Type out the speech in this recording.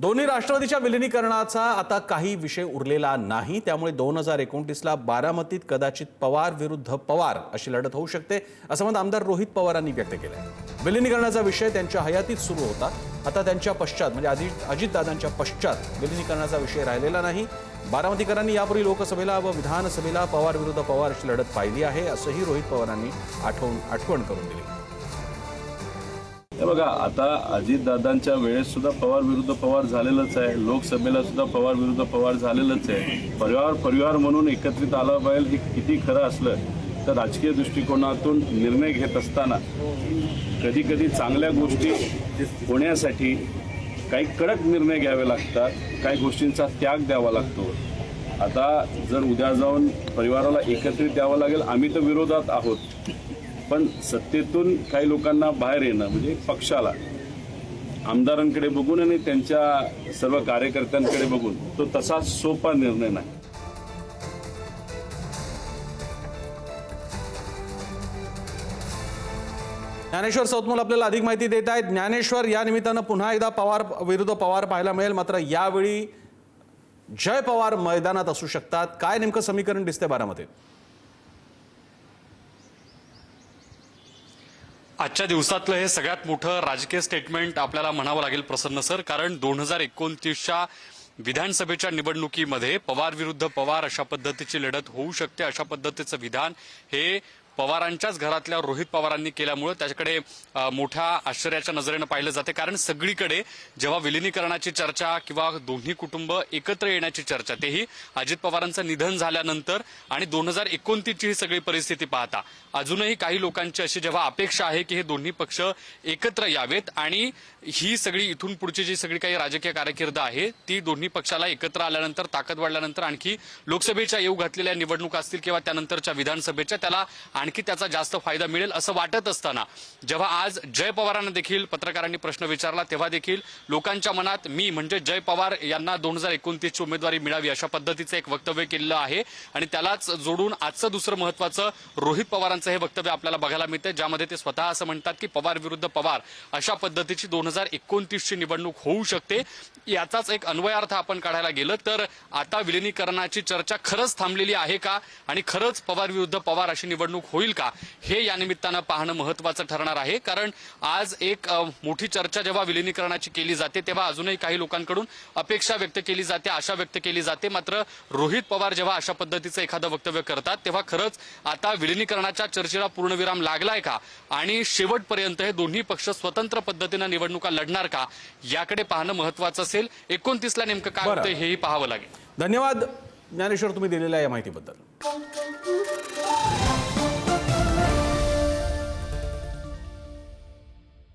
दोन्ही राष्ट्रवादीच्या विलिनीकरणाचा आता काही विषय उरलेला नाही। त्यामुळे 2029ला बारामतीत कदाचित पवार विरुद्ध पवार अशी लढत होऊ शकते, असं मत आमदार रोहित पवारांनी व्यक्त केलं आहे। विलिनीकरणाचा विषय त्यांच्या हयातीत सुरू होता, आता त्यांच्या पश्चात म्हणजे अजितदादांच्या पश्चात विलिनीकरणाचा विषय राहिलेला नाही। बारामतीकरांनी यापूर्वी लोकसभेला व विधानसभेला पवार विरुद्ध पवार अशी लढत पाहिली आहे, असंही रोहित पवारांनी आठवण करून दिली। बघा, आता अजितदादांच्या वेळेस सुद्धा पवार विरुद्ध पवार झालेलंच आहे, लोकसभेला सुद्धा पवार विरुद्ध पवार झालेलंच आहे। परिवार म्हणून एकत्रित आला पाहिजे हे किती खरं असलं तर राजकीय दृष्टिकोनातून निर्णय घेत असताना कधी कधी चांगल्या गोष्टी होण्यासाठी काही कडक निर्णय घ्यावे लागतात, काही गोष्टींचा त्याग द्यावा लागतो। आता जर उद्या जाऊन परिवाराला एकत्रित द्यावं लागेल, आम्ही तर विरोधात आहोत, पण सत्तेतून काही लोकांना बाहेर येणं म्हणजे पक्षाला आमदारांकडे बघून आणि त्यांच्या सर्व कार्यकर्त्यांकडे बघून तो तसा सोपा निर्णय नाही। ज्ञानेश्वर सौतमोल आपल्याला अधिक माहिती देत आहेत। ज्ञानेश्वर, या निमित्तानं पुन्हा एकदा पवार विरुद्ध पवार पाहायला मिळेल, मात्र यावेळी जय पवार मैदानात असू शकतात। काय नेमकं समीकरण दिसतंय बारामतीत? आजच्या दिवसातलं हे सगळ्यात मोठं राजकीय स्टेटमेंट आपल्याला म्हणावं लागेल प्रसन्न सर, कारण 2029च्या विधानसभेच्या निवडणुकीमध्ये पवार विरुद्ध पवार अशा पद्धतीची लढत होऊ शकते, अशा पद्धतीचं विधान हे पवारांच्याच घरातल्या रोहित पवारांनी केल्यामुळे त्याच्याकडे मोठ्या आश्चर्याच्या नजरेनं पाहिलं जाते। कारण सगळीकडे जेव्हा विलिनीकरणाची चर्चा किंवा दोन्ही कुटुंब एकत्र येण्याची चर्चा, तेही अजित पवारांचं निधन झाल्यानंतर आणि 2029ची ही सगळी परिस्थिती पाहता अजूनही काही लोकांची अशी जेव्हा अपेक्षा आहे की हे दोन्ही पक्ष एकत्र यावेत आणि ही सगळी इथून पुढची जी सगळी काही राजकीय कारकीर्द आहे ती दोन्ही पक्षाला एकत्र आल्यानंतर, ताकद वाढल्यानंतर आणखी लोकसभेच्या येऊ घातलेल्या निवडणुका असतील किंवा त्यानंतरच्या विधानसभेच्या त्याला आणखी त्याचा जास्त फायदा मिळेल असं वाटत असताना जेव्हा आज जय पवारांना देखील पत्रकारांनी प्रश्न विचारला तेव्हा देखील लोकांच्या मनात मी म्हणजे जय पवार यांना 2029ची उमेदवारी मिळावी अशा पद्धतीचं एक वक्तव्य केलेलं आहे आणि त्यालाच जोडून आजचं दुसरं महत्त्वाचं रोहित पवारांचं हे वक्तव्य आपल्याला बघायला मिळतं, ज्यामध्ये ते स्वतः असं म्हणतात की पवार विरुद्ध पवार अशा पद्धतीची 2029ची निवडणूक होऊ शकते। याचाच एक अन्वयार्थ आपण काढायला गेलं तर आता विलिनीकरणाची चर्चा खरंच थांबलेली आहे का आणि खरंच पवार विरुद्ध पवार अशी निवडणूक होईल का हे या निमित्तानं पाहणं महत्त्वाचं ठरणार आहे। कारण आज एक मोठी चर्चा जेव्हा विलिनीकरणाची केली जाते तेव्हा अजूनही काही लोकांकडून अपेक्षा व्यक्त केली जाते, आशा व्यक्त केली जाते, मात्र रोहित पवार जेव्हा अशा पद्धतीचं एखादं वक्तव्य करतात तेव्हा खरंच आता विलिनीकरणाच्या चर्चेला पूर्णविराम लागलाय का आणि शेवटपर्यंत हे दोन्ही पक्ष स्वतंत्र पद्धतीनं निवडणुका लढणार का याकडे पाहणं महत्त्वाचं असेल। 29ला नेमकं काय होतं हेही पाहावं लागेल। धन्यवाद ज्ञानेश्वर, तुम्ही दिलेल्या या माहितीबद्दल।